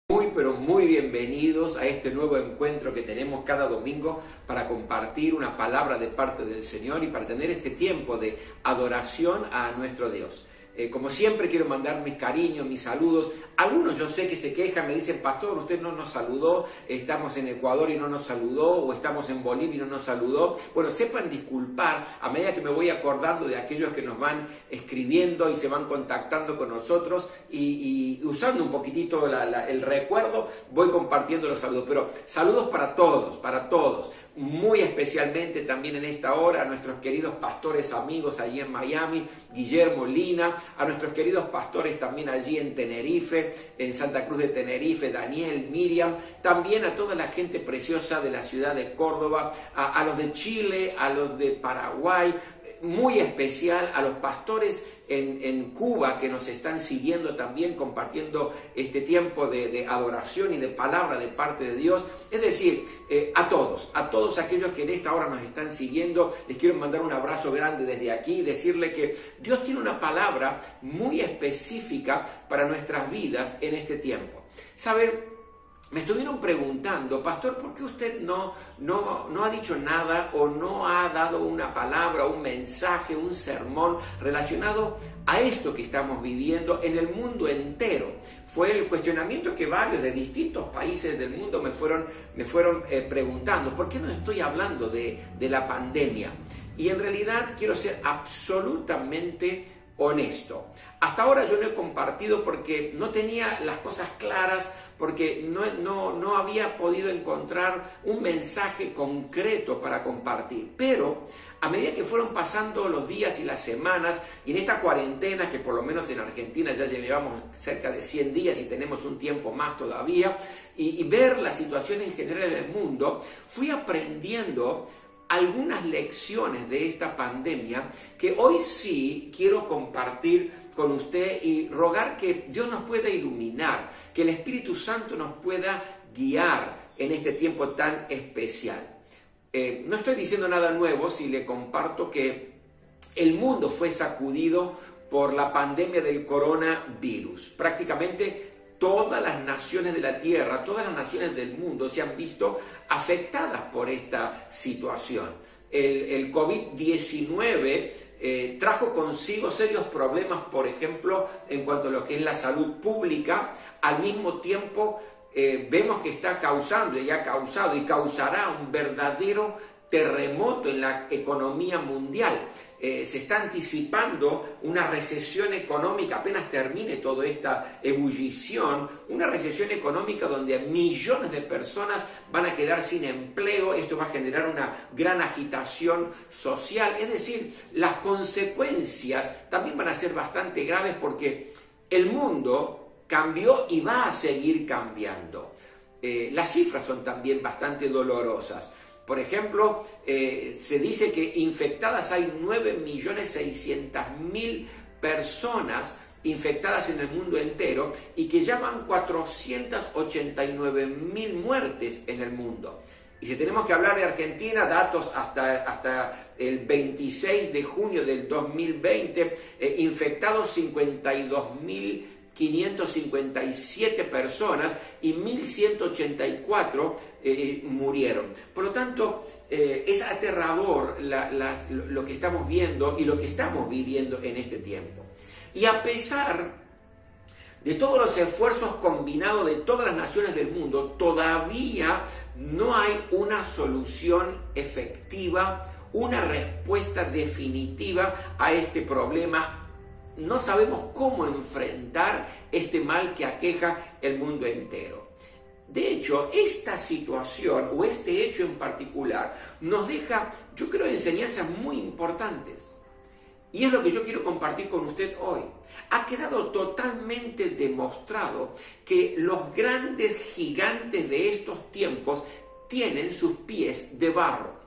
Pero muy bienvenidos a este nuevo encuentro que tenemos cada domingo para compartir una palabra de parte del Señor y para tener este tiempo de adoración a nuestro Dios. Como siempre quiero mandar mis cariños, mis saludos. Algunos yo sé que se quejan, me dicen: pastor, usted no nos saludó, estamos en Ecuador y no nos saludó, o estamos en Bolivia y no nos saludó. Bueno, sepan disculpar a medida que me voy acordando de aquellos que nos van escribiendo y se van contactando con nosotros y usando un poquitito el recuerdo, voy compartiendo los saludos. Pero saludos para todos. Muy especialmente también en esta hora a nuestros queridos pastores amigos allí en Miami, Guillermo, Lina, a nuestros queridos pastores también allí en Tenerife, en Santa Cruz de Tenerife, Daniel, Miriam, también a toda la gente preciosa de la ciudad de Córdoba, a los de Chile, a los de Paraguay, muy especial a los pastores en Cuba que nos están siguiendo también, compartiendo este tiempo de adoración y de palabra de parte de Dios. Es decir, a todos aquellos que en esta hora nos están siguiendo, les quiero mandar un abrazo grande desde aquí y decirle que Dios tiene una palabra muy específica para nuestras vidas en este tiempo. ¿Sabe? Me estuvieron preguntando: pastor, ¿por qué usted no ha dicho nada o no ha dado una palabra, un mensaje, un sermón relacionado a esto que estamos viviendo en el mundo entero? Fue el cuestionamiento que varios de distintos países del mundo me fueron preguntando: ¿por qué no estoy hablando de la pandemia? Y en realidad quiero ser absolutamente honesto. Hasta ahora yo no he compartido porque no tenía las cosas claras, porque no había podido encontrar un mensaje concreto para compartir. Pero a medida que fueron pasando los días y las semanas, y en esta cuarentena, que por lo menos en Argentina ya llevamos cerca de 100 días y tenemos un tiempo más todavía, y ver la situación en general en el mundo, fui aprendiendo algunas lecciones de esta pandemia que hoy sí quiero compartir con usted y rogar que Dios nos pueda iluminar, que el Espíritu Santo nos pueda guiar en este tiempo tan especial. No estoy diciendo nada nuevo si le comparto que el mundo fue sacudido por la pandemia del coronavirus. Prácticamente todas las naciones de la tierra, todas las naciones del mundo se han visto afectadas por esta situación. El COVID-19 trajo consigo serios problemas, por ejemplo, en cuanto a lo que es la salud pública. Al mismo tiempo, vemos que está causando y ha causado y causará un verdadero terremoto en la economía mundial. Se está anticipando una recesión económica, apenas termine toda esta ebullición, una recesión económica donde millones de personas van a quedar sin empleo. Esto va a generar una gran agitación social. Es decir, las consecuencias también van a ser bastante graves porque el mundo cambió y va a seguir cambiando. Las cifras son también bastante dolorosas. Por ejemplo, se dice que infectadas hay 9.600.000 personas infectadas en el mundo entero y que ya van 489.000 muertes en el mundo. Y si tenemos que hablar de Argentina, datos hasta el 26 de junio del 2020, infectados 52.557 personas y 1.184 murieron. Por lo tanto, es aterrador lo que estamos viendo y lo que estamos viviendo en este tiempo. Y a pesar de todos los esfuerzos combinados de todas las naciones del mundo, todavía no hay una solución efectiva, una respuesta definitiva a este problema. No sabemos cómo enfrentar este mal que aqueja el mundo entero. De hecho, esta situación o este hecho en particular nos deja, yo creo, enseñanzas muy importantes. Y es lo que yo quiero compartir con usted hoy. Ha quedado totalmente demostrado que los grandes gigantes de estos tiempos tienen sus pies de barro.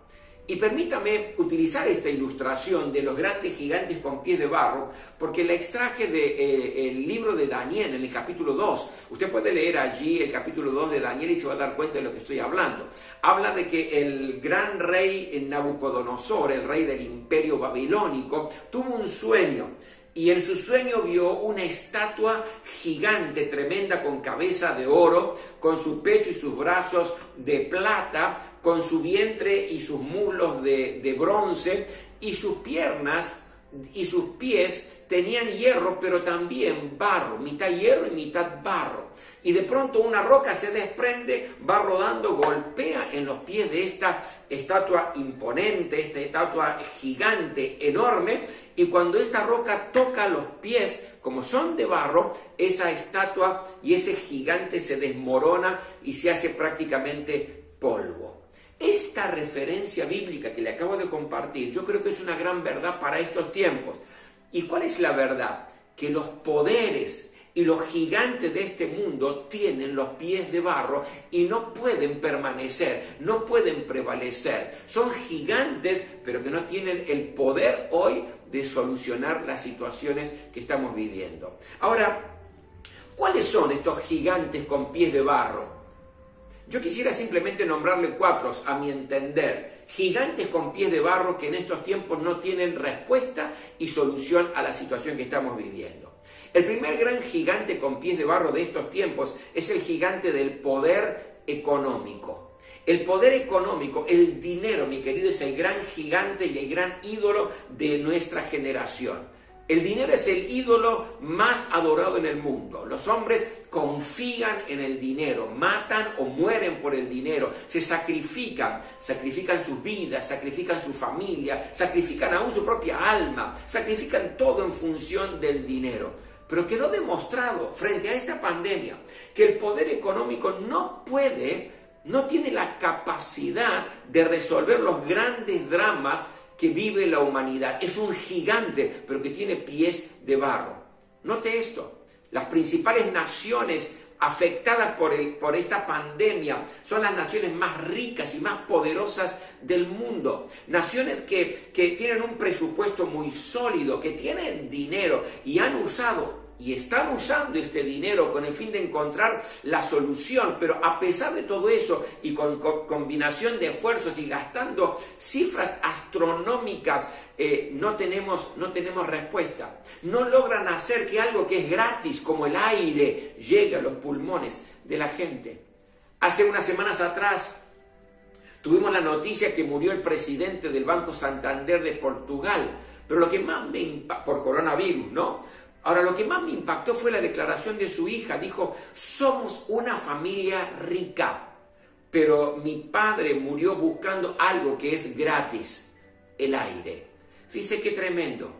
Y permítame utilizar esta ilustración de los grandes gigantes con pies de barro, porque la extraje del libro de Daniel en el capítulo 2. Usted puede leer allí el capítulo 2 de Daniel y se va a dar cuenta de lo que estoy hablando. Habla de que el gran rey Nabucodonosor, el rey del imperio babilónico, tuvo un sueño y en su sueño vio una estatua gigante, tremenda, con cabeza de oro, con su pecho y sus brazos de plata, con su vientre y sus muslos de bronce, y sus piernas y sus pies tenían hierro, pero también barro, mitad hierro y mitad barro. Y de pronto una roca se desprende, va rodando, golpea en los pies de esta estatua imponente, esta estatua gigante, enorme, y cuando esta roca toca los pies, como son de barro, esa estatua y ese gigante se desmorona y se hace prácticamente polvo. Esta referencia bíblica que le acabo de compartir, yo creo que es una gran verdad para estos tiempos. ¿Y cuál es la verdad? Que los poderes y los gigantes de este mundo tienen los pies de barro y no pueden permanecer, no pueden prevalecer. Son gigantes, pero que no tienen el poder hoy de solucionar las situaciones que estamos viviendo. Ahora, ¿cuáles son estos gigantes con pies de barro? Yo quisiera simplemente nombrarle 4, a mi entender, gigantes con pies de barro que en estos tiempos no tienen respuesta y solución a la situación que estamos viviendo. El primer gran gigante con pies de barro de estos tiempos es el gigante del poder económico. El poder económico, el dinero, mi querido, es el gran gigante y el gran ídolo de nuestra generación. El dinero es el ídolo más adorado en el mundo. Los hombres confían en el dinero, matan o mueren por el dinero, se sacrifican sus vidas, sacrifican su familia, sacrifican aún su propia alma, sacrifican todo en función del dinero. Pero quedó demostrado frente a esta pandemia que el poder económico no tiene la capacidad de resolver los grandes dramas que vive la humanidad. Es un gigante, pero que tiene pies de barro. Note esto, las principales naciones afectadas por esta pandemia son las naciones más ricas y más poderosas del mundo. Naciones que tienen un presupuesto muy sólido, que tienen dinero y han usado y están usando este dinero con el fin de encontrar la solución, pero a pesar de todo eso y con combinación de esfuerzos y gastando cifras astronómicas, no tenemos respuesta. No logran hacer que algo que es gratis, como el aire, llegue a los pulmones de la gente. Hace unas semanas atrás tuvimos la noticia que murió el presidente del Banco Santander de Portugal, pero lo que más me impactó, por coronavirus, ¿no? Ahora, lo que más me impactó fue la declaración de su hija. Dijo, somos una familia rica, pero mi padre murió buscando algo que es gratis, el aire. Fíjese qué tremendo.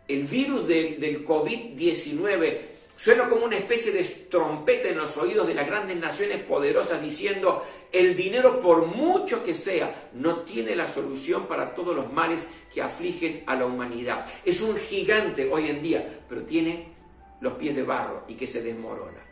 El virus del COVID-19 suena como una especie de trompeta en los oídos de las grandes naciones poderosas diciendo, el dinero, por mucho que sea, no tiene la solución para todos los males que afligen a la humanidad. Es un gigante hoy en día, pero tiene los pies de barro y que se desmorona.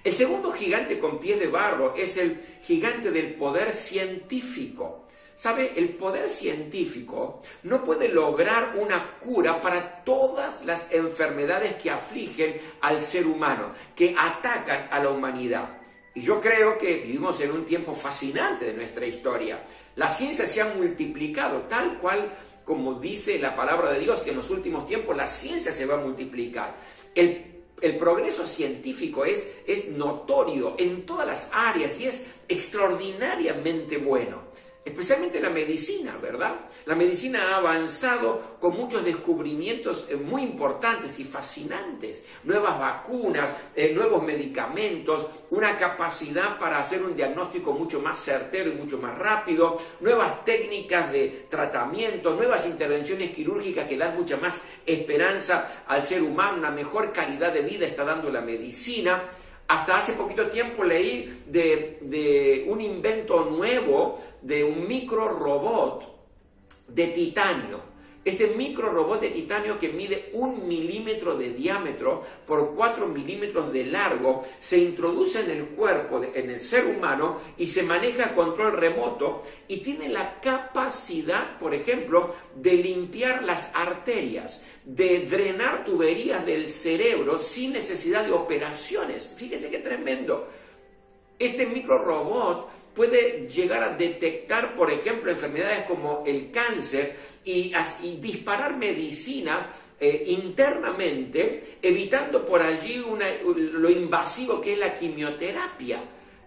El segundo gigante con pies de barro es el gigante del poder científico. ¿Sabe? El poder científico no puede lograr una cura para todas las enfermedades que afligen al ser humano, que atacan a la humanidad. Y yo creo que vivimos en un tiempo fascinante de nuestra historia. La ciencia se ha multiplicado, tal cual como dice la palabra de Dios, que en los últimos tiempos la ciencia se va a multiplicar. El progreso científico es notorio en todas las áreas y es extraordinariamente bueno. Especialmente la medicina, ¿verdad? La medicina ha avanzado con muchos descubrimientos muy importantes y fascinantes. Nuevas vacunas, nuevos medicamentos, una capacidad para hacer un diagnóstico mucho más certero y mucho más rápido, nuevas técnicas de tratamiento, nuevas intervenciones quirúrgicas que dan mucha más esperanza al ser humano, una mejor calidad de vida está dando la medicina. Hasta hace poquito tiempo leí de un invento nuevo de un microrobot de titanio. Este microrobot de titanio que mide 1 milímetro de diámetro por 4 milímetros de largo se introduce en el cuerpo, en el ser humano y se maneja a control remoto y tiene la capacidad, por ejemplo, de limpiar las arterias, de drenar tuberías del cerebro sin necesidad de operaciones. Fíjense qué tremendo. Este microrobot puede llegar a detectar, por ejemplo, enfermedades como el cáncer y disparar medicina internamente, evitando por allí lo invasivo que es la quimioterapia.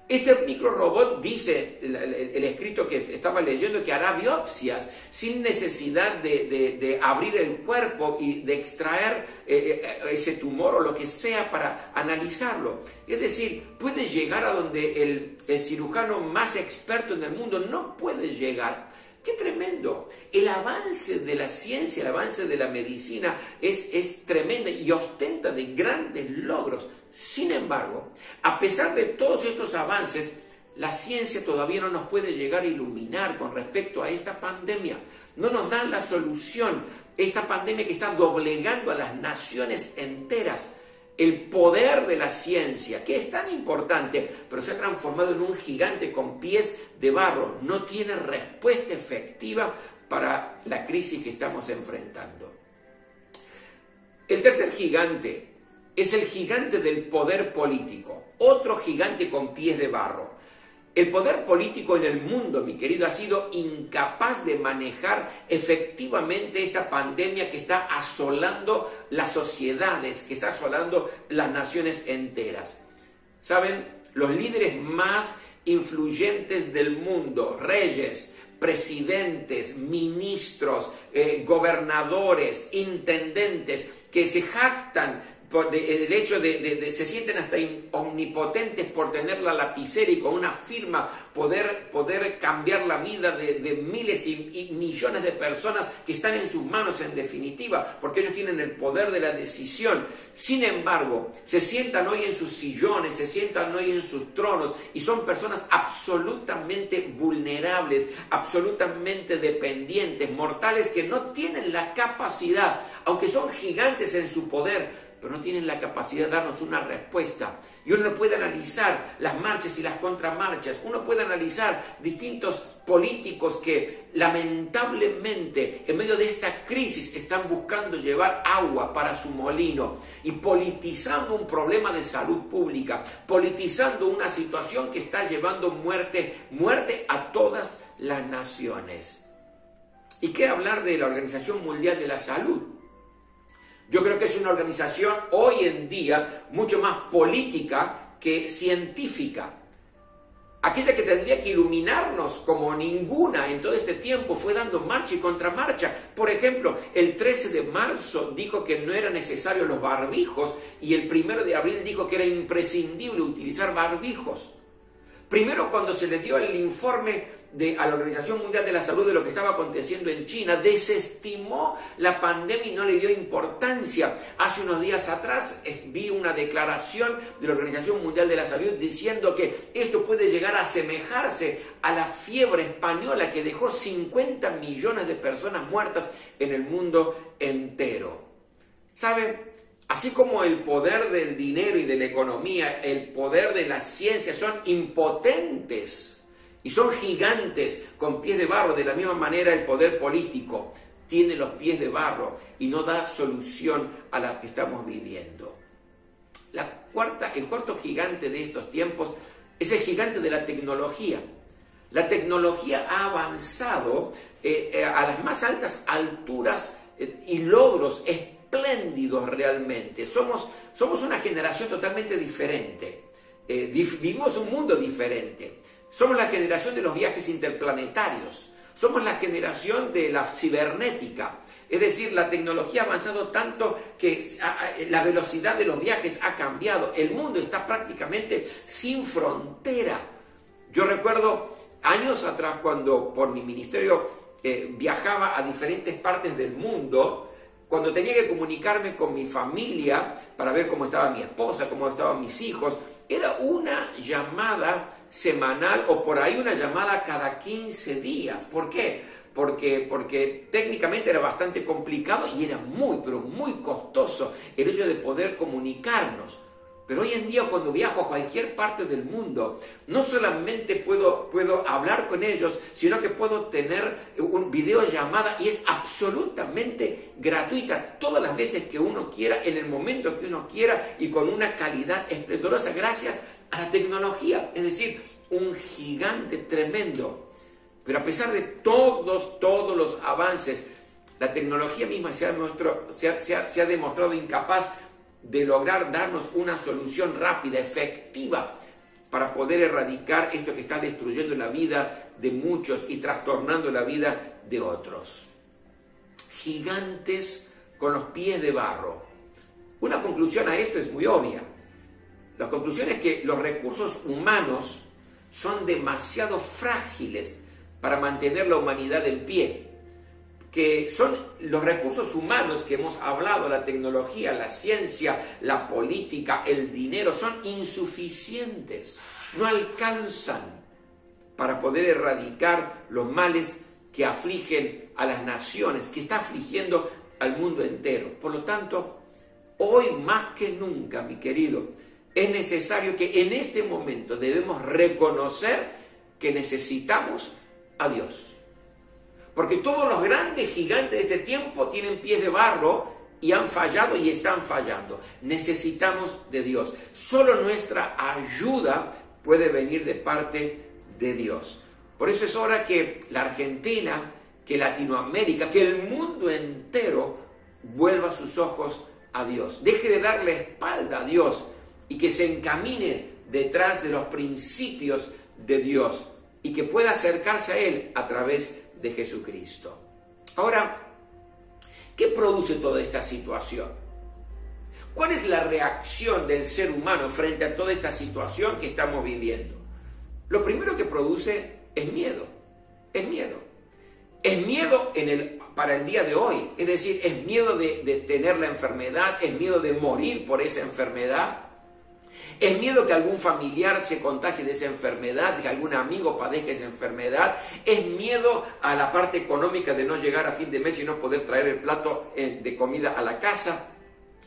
Este microrobot dice, el escrito que estaba leyendo, que hará biopsias sin necesidad de abrir el cuerpo y de extraer ese tumor o lo que sea para analizarlo. Es decir, puede llegar a donde el cirujano más experto en el mundo no puede llegar. ¡Qué tremendo! El avance de la ciencia, el avance de la medicina es tremendo y ostenta de grandes logros. Sin embargo, a pesar de todos estos avances, la ciencia todavía no nos puede llegar a iluminar con respecto a esta pandemia. No nos dan la solución. Esta pandemia que está doblegando a las naciones enteras. El poder de la ciencia, que es tan importante, pero se ha transformado en un gigante con pies de barro, no tiene respuesta efectiva para la crisis que estamos enfrentando. El tercer gigante es el gigante del poder político, otro gigante con pies de barro. El poder político en el mundo, mi querido, ha sido incapaz de manejar efectivamente esta pandemia que está asolando las sociedades, que está asolando las naciones enteras. ¿Saben? Los líderes más influyentes del mundo, reyes, presidentes, ministros, gobernadores, intendentes, que se jactan por el hecho se sienten hasta omnipotentes por tener la lapicera y con una firma poder cambiar la vida de miles y millones de personas que están en sus manos en definitiva, porque ellos tienen el poder de la decisión. Sin embargo, se sientan hoy en sus sillones, se sientan hoy en sus tronos y son personas absolutamente vulnerables, absolutamente dependientes, mortales que no tienen la capacidad, aunque son gigantes en su poder, pero no tienen la capacidad de darnos una respuesta. Y uno puede analizar las marchas y las contramarchas, uno puede analizar distintos políticos que lamentablemente en medio de esta crisis están buscando llevar agua para su molino y politizando un problema de salud pública, politizando una situación que está llevando muerte a todas las naciones. ¿Y qué hablar de la Organización Mundial de la Salud? Yo creo que es una organización hoy en día mucho más política que científica. Aquella que tendría que iluminarnos como ninguna en todo este tiempo fue dando marcha y contramarcha. Por ejemplo, el 13 de marzo dijo que no eran necesarios los barbijos y el 1 de abril dijo que era imprescindible utilizar barbijos. Primero, cuando se les dio el informe a la Organización Mundial de la Salud de lo que estaba aconteciendo en China, desestimó la pandemia y no le dio importancia. Hace unos días atrás vi una declaración de la Organización Mundial de la Salud diciendo que esto puede llegar a asemejarse a la fiebre española que dejó 50 millones de personas muertas en el mundo entero. ¿Sabe? Así como el poder del dinero y de la economía, el poder de la ciencia son impotentes y son gigantes con pies de barro, de la misma manera el poder político tiene los pies de barro y no da solución a la que estamos viviendo. El cuarto gigante de estos tiempos es el gigante de la tecnología. La tecnología ha avanzado a las más altas alturas y logros espléndidos realmente. Somos una generación totalmente diferente. Vivimos un mundo diferente. Somos la generación de los viajes interplanetarios. Somos la generación de la cibernética. Es decir, la tecnología ha avanzado tanto que la velocidad de los viajes ha cambiado. El mundo está prácticamente sin frontera. Yo recuerdo años atrás cuando por mi ministerio viajaba a diferentes partes del mundo, cuando tenía que comunicarme con mi familia para ver cómo estaba mi esposa, cómo estaban mis hijos, era una llamada semanal o por ahí una llamada cada 15 días. ¿Por qué? Porque técnicamente era bastante complicado y era pero muy costoso el hecho de poder comunicarnos. Pero hoy en día cuando viajo a cualquier parte del mundo, no solamente puedo hablar con ellos, sino que puedo tener una videollamada y es absolutamente gratuita todas las veces que uno quiera, en el momento que uno quiera y con una calidad esplendorosa gracias a la tecnología. Es decir, un gigante tremendo. Pero a pesar de todos los avances, La tecnología misma se ha demostrado incapaz de lograr darnos una solución rápida, efectiva, para poder erradicar esto que está destruyendo la vida de muchos y trastornando la vida de otros. Gigantes con los pies de barro. Una conclusión a esto es muy obvia. La conclusión es que los recursos humanos son demasiado frágiles para mantener la humanidad en pie. Que son los recursos humanos que hemos hablado, la tecnología, la ciencia, la política, el dinero, son insuficientes, no alcanzan para poder erradicar los males que afligen a las naciones, que está afligiendo al mundo entero. Por lo tanto, hoy más que nunca, mi querido, es necesario que en este momento debemos reconocer que necesitamos a Dios. Porque todos los grandes gigantes de este tiempo tienen pies de barro y han fallado y están fallando. Necesitamos de Dios. Solo nuestra ayuda puede venir de parte de Dios. Por eso es hora que la Argentina, que Latinoamérica, que el mundo entero vuelva sus ojos a Dios. Deje de darle espalda a Dios y que se encamine detrás de los principios de Dios y que pueda acercarse a Él a través de Jesucristo. Ahora, ¿qué produce toda esta situación? ¿Cuál es la reacción del ser humano frente a toda esta situación que estamos viviendo? Lo primero que produce es miedo. Es miedo. Es miedo para el día de hoy. Es decir, es miedo de tener la enfermedad, es miedo de morir por esa enfermedad. Es miedo que algún familiar se contagie de esa enfermedad, que algún amigo padezca esa enfermedad. Es miedo a la parte económica de no llegar a fin de mes y no poder traer el plato de comida a la casa,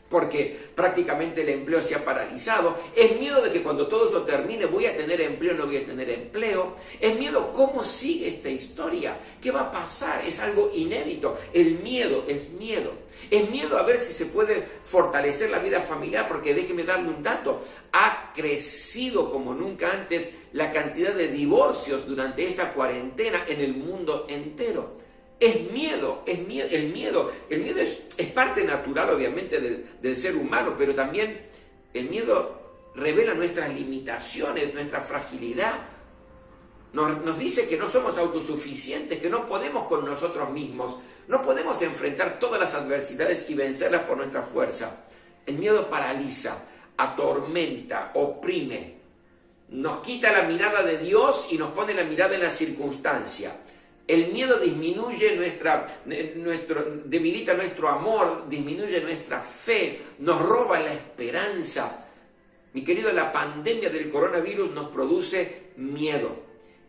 porque prácticamente el empleo se ha paralizado. Es miedo de que cuando todo esto termine voy a tener empleo o no voy a tener empleo. Es miedo cómo sigue esta historia, qué va a pasar, es algo inédito. El miedo es miedo. Es miedo a ver si se puede fortalecer la vida familiar, porque déjeme darle un dato. Ha crecido como nunca antes la cantidad de divorcios durante esta cuarentena en el mundo entero. El miedo es parte natural obviamente del ser humano, pero también el miedo revela nuestras limitaciones, nuestra fragilidad. Nos dice que no somos autosuficientes, que no podemos con nosotros mismos, no podemos enfrentar todas las adversidades y vencerlas por nuestra fuerza. El miedo paraliza, atormenta, oprime, nos quita la mirada de Dios y nos pone la mirada en la circunstancia. El miedo disminuye debilita nuestro amor, disminuye nuestra fe, nos roba la esperanza. Mi querido, la pandemia del coronavirus nos produce miedo.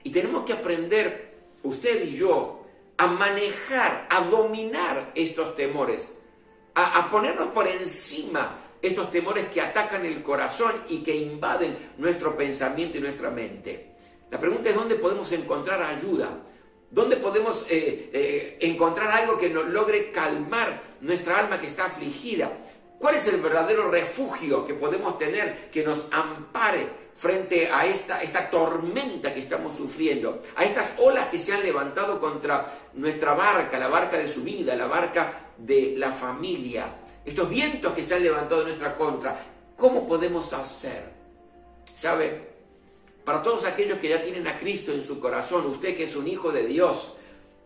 Y tenemos que aprender, usted y yo, a manejar, a dominar estos temores, a ponernos por encima estos temores que atacan el corazón y que invaden nuestro pensamiento y nuestra mente. La pregunta es: ¿dónde podemos encontrar ayuda? ¿Dónde podemos encontrar algo que nos logre calmar nuestra alma que está afligida? ¿Cuál es el verdadero refugio que podemos tener que nos ampare frente a esta tormenta que estamos sufriendo? A estas olas que se han levantado contra nuestra barca, la barca de su vida, la barca de la familia. Estos vientos que se han levantado en nuestra contra. ¿Cómo podemos hacer? ¿Sabe? Para todos aquellos que ya tienen a Cristo en su corazón, usted que es un hijo de Dios,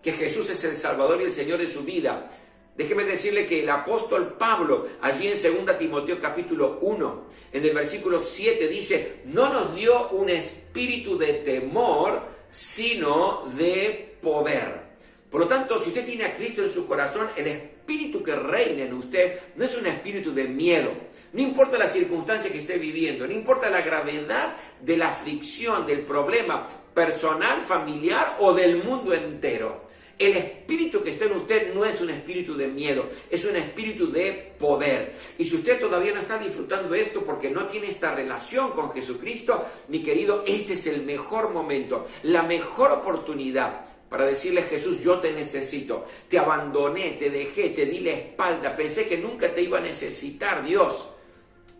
que Jesús es el Salvador y el Señor de su vida, déjeme decirle que el apóstol Pablo, allí en 2 Timoteo capítulo 1, en el versículo 7 dice: no nos dio un espíritu de temor, sino de poder. Por lo tanto, si usted tiene a Cristo en su corazón, el espíritu que reina en usted no es un espíritu de miedo. No importa la circunstancia que esté viviendo, no importa la gravedad de la aflicción, del problema personal, familiar o del mundo entero. El espíritu que está en usted no es un espíritu de miedo, es un espíritu de poder. Y si usted todavía no está disfrutando esto porque no tiene esta relación con Jesucristo, mi querido, este es el mejor momento, la mejor oportunidad para decirle: Jesús, yo te necesito, te abandoné, te dejé, te di la espalda, pensé que nunca te iba a necesitar, Dios,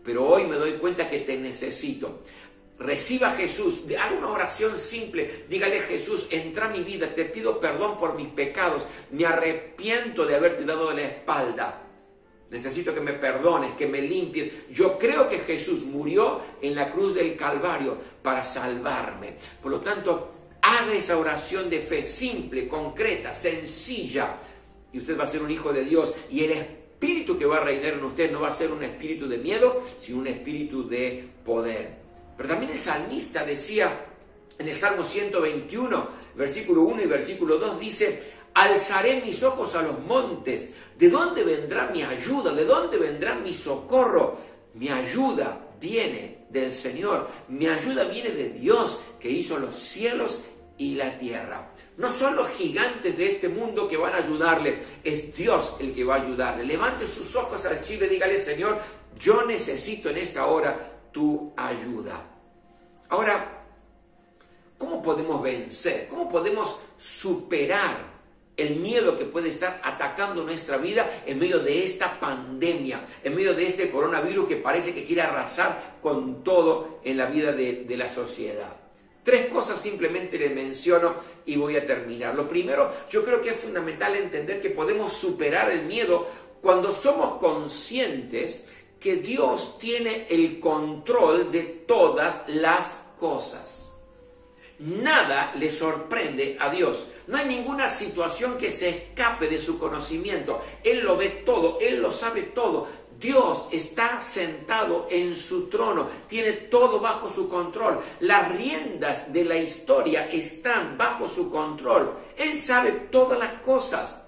pero hoy me doy cuenta que te necesito. reciba a Jesús, haga una oración simple, dígale: Jesús, entra a mi vida, te pido perdón por mis pecados, me arrepiento de haberte dado la espalda. Necesito que me perdones, que me limpies. Yo creo que Jesús murió en la cruz del Calvario para salvarme. Por lo tanto, haga esa oración de fe simple, concreta, sencilla. Y usted va a ser un hijo de Dios. Y el espíritu que va a reinar en usted no va a ser un espíritu de miedo, sino un espíritu de poder. Pero también el salmista decía en el Salmo 121, versículo 1 y versículo 2, dice: alzaré mis ojos a los montes. ¿De dónde vendrá mi ayuda? ¿De dónde vendrá mi socorro? Mi ayuda viene del Señor. Mi ayuda viene de Dios, que hizo los cielos y la tierra. No son los gigantes de este mundo que van a ayudarle, es Dios el que va a ayudarle. Levante sus ojos al cielo y dígale: Señor, yo necesito en esta hora tu ayuda. Ahora, ¿cómo podemos vencer? ¿Cómo podemos superar el miedo que puede estar atacando nuestra vida en medio de esta pandemia, en medio de este coronavirus que parece que quiere arrasar con todo en la vida de la sociedad? 3 cosas simplemente le menciono y voy a terminar. Lo primero, yo creo que es fundamental entender que podemos superar el miedo cuando somos conscientes que Dios tiene el control de todas las cosas. Nada le sorprende a Dios. No hay ninguna situación que se escape de su conocimiento. Él lo ve todo, Él lo sabe todo. Dios está sentado en su trono, tiene todo bajo su control. Las riendas de la historia están bajo su control. Él sabe todas las cosas,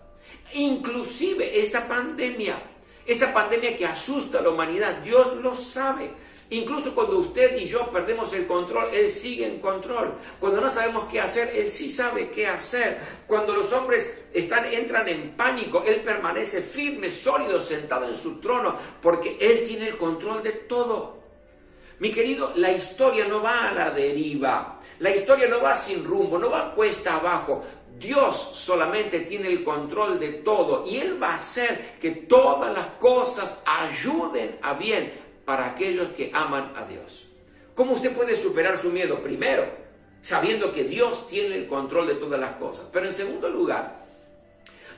inclusive esta pandemia que asusta a la humanidad. Dios lo sabe. Incluso cuando usted y yo perdemos el control, Él sigue en control. Cuando no sabemos qué hacer, Él sí sabe qué hacer. Cuando los hombres entran en pánico, Él permanece firme, sólido, sentado en su trono, porque Él tiene el control de todo. Mi querido, la historia no va a la deriva. La historia no va sin rumbo, no va cuesta abajo. Dios solamente tiene el control de todo y Él va a hacer que todas las cosas ayuden a bien para aquellos que aman a Dios. ¿Cómo usted puede superar su miedo? Primero, sabiendo que Dios tiene el control de todas las cosas. Pero en segundo lugar,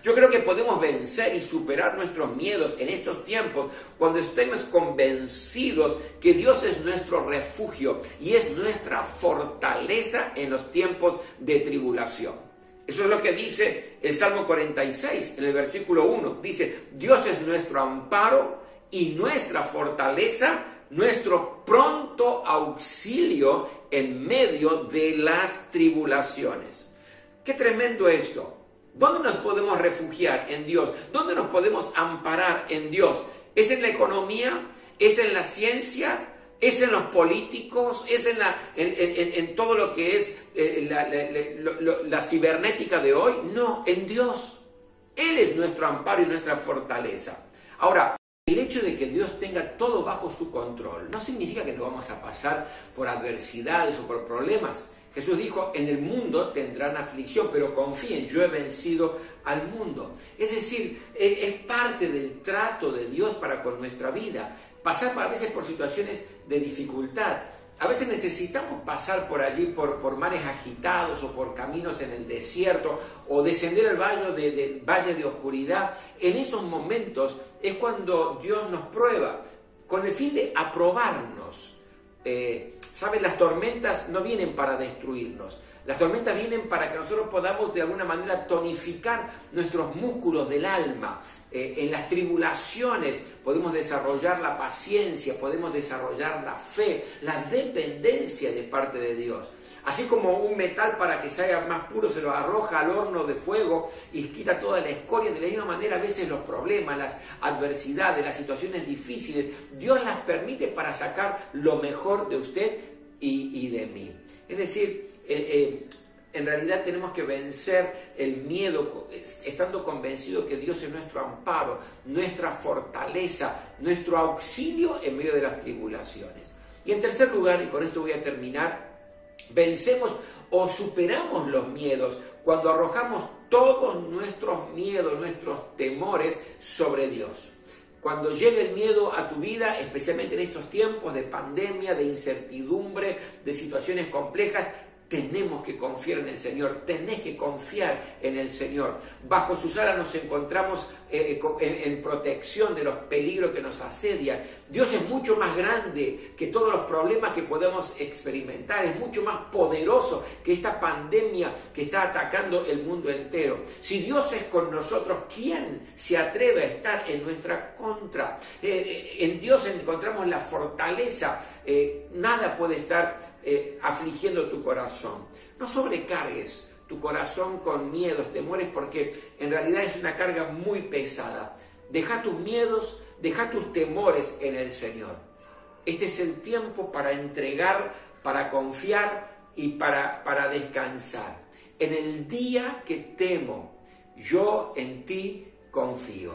yo creo que podemos vencer y superar nuestros miedos en estos tiempos cuando estemos convencidos que Dios es nuestro refugio y es nuestra fortaleza en los tiempos de tribulación. Eso es lo que dice el Salmo 46, en el versículo 1. Dice: Dios es nuestro amparo y nuestra fortaleza, nuestro pronto auxilio en medio de las tribulaciones. ¡Qué tremendo esto! ¿Dónde nos podemos refugiar? En Dios. ¿Dónde nos podemos amparar? En Dios. ¿Es en la economía? ¿Es en la ciencia? ¿Es en los políticos? ¿Es en todo lo que es la cibernética de hoy? No, en Dios. Él es nuestro amparo y nuestra fortaleza. Ahora, el hecho de que Dios tenga todo bajo su control no significa que no vamos a pasar por adversidades o por problemas. Jesús dijo: en el mundo tendrán aflicción, pero confíen, yo he vencido al mundo. Es decir, es parte del trato de Dios para con nuestra vida. Pasar a veces por situaciones de dificultad. A veces necesitamos pasar por allí, por mares agitados o por caminos en el desierto o descender el valle de oscuridad. En esos momentos es cuando Dios nos prueba con el fin de aprobarnos. ¿Saben? Las tormentas no vienen para destruirnos. Las tormentas vienen para que nosotros podamos de alguna manera tonificar nuestros músculos del alma. En las tribulaciones podemos desarrollar la paciencia, podemos desarrollar la fe, la dependencia de parte de Dios. Así como un metal, para que se haga más puro, se lo arroja al horno de fuego y quita toda la escoria. De la misma manera, a veces los problemas, las adversidades, las situaciones difíciles, Dios las permite para sacar lo mejor de usted y de mí. Es decir, en realidad tenemos que vencer el miedo estando convencidos que Dios es nuestro amparo, nuestra fortaleza, nuestro auxilio en medio de las tribulaciones. Y en tercer lugar, y con esto voy a terminar, vencemos o superamos los miedos cuando arrojamos todos nuestros miedos, nuestros temores sobre Dios. cuando llegue el miedo a tu vida, especialmente en estos tiempos de pandemia, de incertidumbre, de situaciones complejas, tenemos que confiar en el Señor, tenés que confiar en el Señor. Bajo sus alas nos encontramos en protección de los peligros que nos asedian. Dios es mucho más grande que todos los problemas que podemos experimentar, es mucho más poderoso que esta pandemia que está atacando el mundo entero. Si Dios es con nosotros, ¿quién se atreve a estar en nuestra contra? En Dios encontramos la fortaleza, nada puede estar afligiendo tu corazón. No sobrecargues tu corazón con miedos, temores, porque en realidad es una carga muy pesada. Deja tus miedos, deja tus temores en el Señor. Este es el tiempo para entregar, para confiar y para descansar. En el día que temo, yo en ti confío.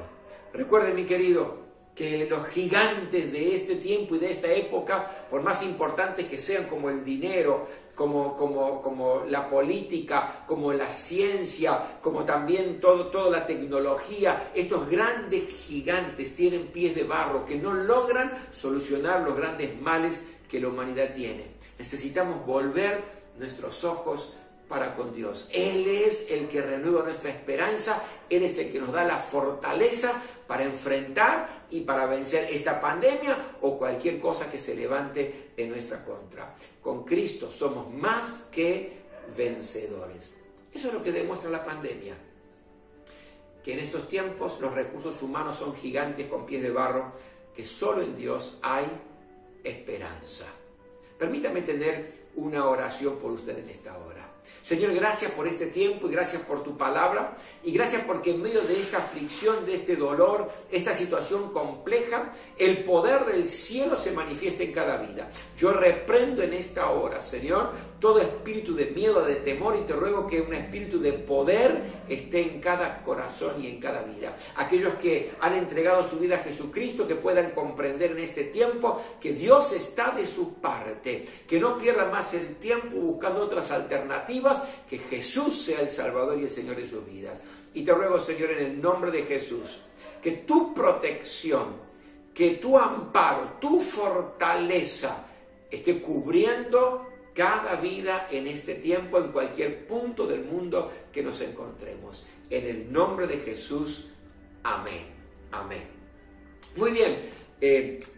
Recuerde, mi querido, que los gigantes de este tiempo y de esta época, por más importantes que sean, como el dinero, como la política, como la ciencia, como también toda la tecnología, estos grandes gigantes tienen pies de barro que no logran solucionar los grandes males que la humanidad tiene. Necesitamos volver nuestros ojos para con Dios. Él es el que renueva nuestra esperanza, Él es el que nos da la fortaleza para enfrentar y para vencer esta pandemia o cualquier cosa que se levante en nuestra contra. Con Cristo somos más que vencedores. Eso es lo que demuestra la pandemia, que en estos tiempos los recursos humanos son gigantes con pies de barro, que solo en Dios hay esperanza. Permítame tener una oración por usted en esta hora. Señor, gracias por este tiempo y gracias por tu palabra y gracias porque en medio de esta aflicción, de este dolor, esta situación compleja, el poder del cielo se manifiesta en cada vida. Yo reprendo en esta hora, Señor, todo espíritu de miedo, de temor, y te ruego que un espíritu de poder esté en cada corazón y en cada vida. Aquellos que han entregado su vida a Jesucristo, que puedan comprender en este tiempo que Dios está de su parte, que no pierdan más el tiempo buscando otras alternativas, que Jesús sea el Salvador y el Señor de sus vidas. Y te ruego, Señor, en el nombre de Jesús, que tu protección, que tu amparo, tu fortaleza esté cubriendo cada vida en este tiempo, en cualquier punto del mundo que nos encontremos. En el nombre de Jesús, amén. Amén. Muy bien.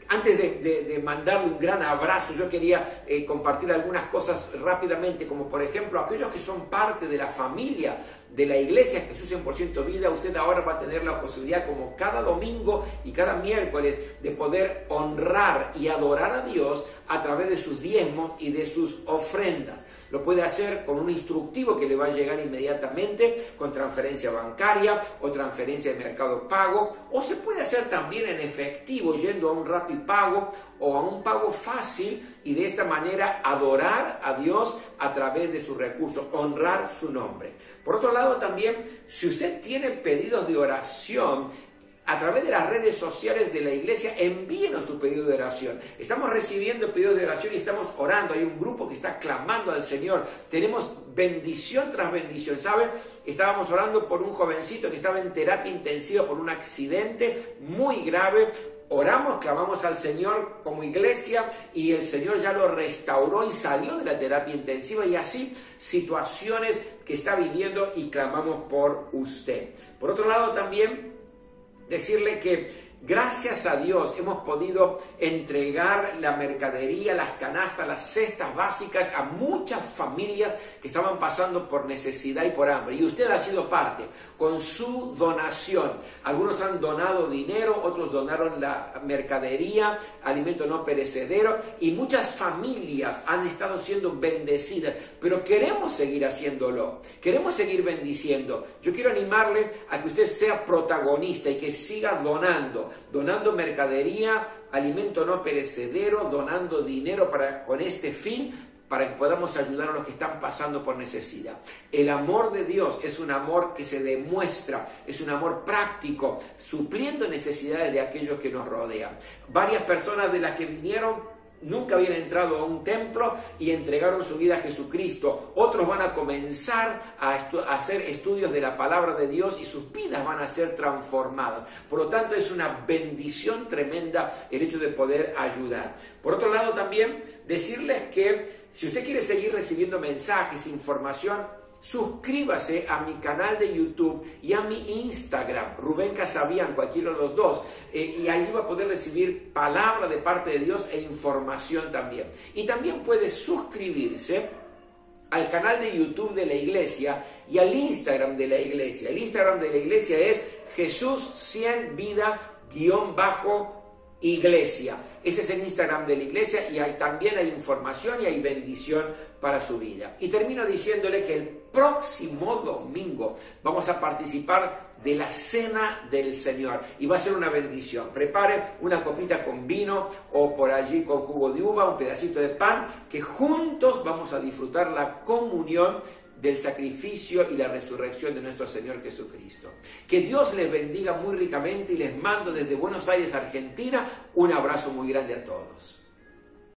Antes de mandarle un gran abrazo, yo quería compartir algunas cosas rápidamente, como por ejemplo aquellos que son parte de la familia de la iglesia Jesús 100% Vida. Usted ahora va a tener la posibilidad, como cada domingo y cada miércoles, de poder honrar y adorar a Dios a través de sus diezmos y de sus ofrendas. Lo puede hacer con un instructivo que le va a llegar inmediatamente, con transferencia bancaria o transferencia de Mercado Pago, o se puede hacer también en efectivo, yendo a un Rapipago o a un pago fácil, y de esta manera adorar a Dios a través de sus recursos, honrar su nombre. Por otro lado, también, si usted tiene pedidos de oración a través de las redes sociales de la iglesia, envíenos su pedido de oración. Estamos recibiendo pedidos de oración y estamos orando. Hay un grupo que está clamando al Señor. Tenemos bendición tras bendición. ¿Saben? Estábamos orando por un jovencito que estaba en terapia intensiva por un accidente muy grave. Oramos, clamamos al Señor como iglesia y el Señor ya lo restauró y salió de la terapia intensiva, y así situaciones que está viviendo, y clamamos por usted. Por otro lado, también decirle que gracias a Dios hemos podido entregar la mercadería, las canastas, las cestas básicas a muchas familias que estaban pasando por necesidad y por hambre. Y usted ha sido parte con su donación. Algunos han donado dinero, otros donaron la mercadería, alimento no perecedero, y muchas familias han estado siendo bendecidas. Pero queremos seguir haciéndolo, queremos seguir bendiciendo. Yo quiero animarle a que usted sea protagonista y que siga donando mercadería, alimento no perecedero, donando dinero con este fin, para que podamos ayudar a los que están pasando por necesidad. El amor de Dios es un amor que se demuestra, es un amor práctico, supliendo necesidades de aquellos que nos rodean. Varias personas de las que vinieron nunca habían entrado a un templo y entregaron su vida a Jesucristo. Otros van a comenzar a hacer estudios de la palabra de Dios y sus vidas van a ser transformadas. Por lo tanto, es una bendición tremenda el hecho de poder ayudar. Por otro lado, también decirles que si usted quiere seguir recibiendo mensajes, información, suscríbase a mi canal de YouTube y a mi Instagram, Rubén Casabian, cualquiera de los dos, y ahí va a poder recibir palabra de parte de Dios e información también. Y también puede suscribirse al canal de YouTube de la iglesia y al Instagram de la iglesia. El Instagram de la iglesia es Jesús 100 Vida_Iglesia. Ese es el Instagram de la iglesia y ahí también hay información y hay bendición para su vida. Y termino diciéndole que el próximo domingo vamos a participar de la Cena del Señor y va a ser una bendición. Prepare una copita con vino o por allí con jugo de uva, un pedacito de pan, que juntos vamos a disfrutar la comunión del sacrificio y la resurrección de nuestro Señor Jesucristo. Que Dios les bendiga muy ricamente y les mando desde Buenos Aires, Argentina, un abrazo muy grande a todos.